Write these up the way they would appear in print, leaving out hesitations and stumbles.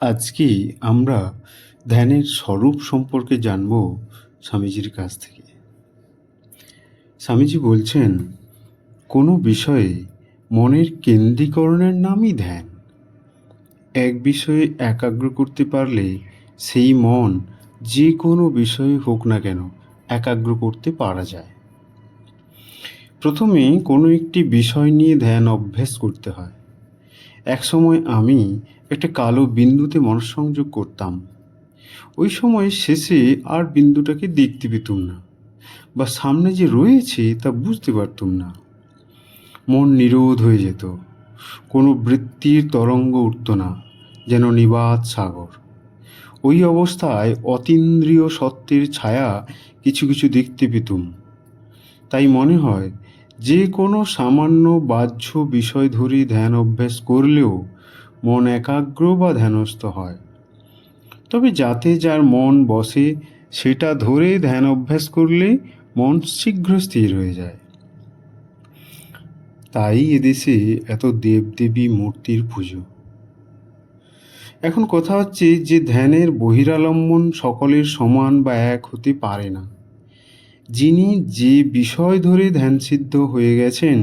আজকে আমরা ধ্যানের স্বরূপ সম্পর্কে জানব স্বামীজির কাছ থেকে। স্বামীজি বলছেন, কোনো বিষয়ে মনের কেন্দ্রীকরণের নামই ধ্যান। এক বিষয়ে একাগ্র করতে পারলে সেই মন যে কোনো বিষয়ে হোক না কেন একাগ্র করতে পারা যায়। প্রথমে কোনো একটি বিষয় নিয়ে ধ্যান অভ্যেস করতে হয়। একসময় আমি একটা কালো বিন্দুতে মনঃসংযোগ করতাম। ওই সময় শেষে আর বিন্দুটাকে দেখতে পেতুম না, বা সামনে যে রয়েছে তা বুঝতে পারতুম না। মন নিরোধ হয়ে যেত, কোনো বৃত্তির তরঙ্গ উঠত না, যেন নিবাত সাগর। ওই অবস্থায় অতীন্দ্রিয় সত্যের ছায়া কিছু কিছু দেখতে পেতুম। তাই মনে হয় যে কোনো সামান্য বাহ্য বিষয় ধরে ধ্যান অভ্যাস করলেও মন একাগ্র বা ধ্যানস্থ হয়। তবে যাতে যার মন বসে সেটা ধরে ধ্যান অভ্যাস করলে মন শীঘ্র স্থির হয়ে যায়। তাই এদেশে এত দেবদেবী মূর্তির পুজো। এখন কথা হচ্ছে যে ধ্যানের বহিরালম্বন সকলের সমান বা এক হতে পারে না। যিনি যে বিষয় ধরে ধ্যানসিদ্ধ হয়ে গেছেন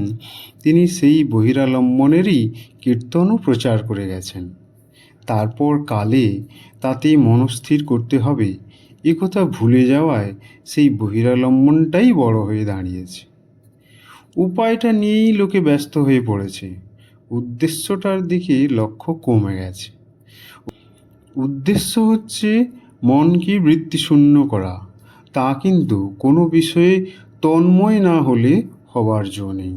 তিনি সেই বহিরালম্বনেরই কীর্তনও প্রচার করে গেছেন। তারপর কালে তাতে মনস্থির করতে হবে এ কথা ভুলে যাওয়ায় সেই বহিরালম্বনটাই বড় হয়ে দাঁড়িয়েছে। উপায়টা নিয়েই লোকে ব্যস্ত হয়ে পড়েছে, উদ্দেশ্যটার দিকে লক্ষ্য কমে গেছে। উদ্দেশ্য হচ্ছে মনকে বৃত্তিশূন্য করা, তা কিন্তু কোনো বিষয়ে তন্ময় না হলে হবার জো নেই।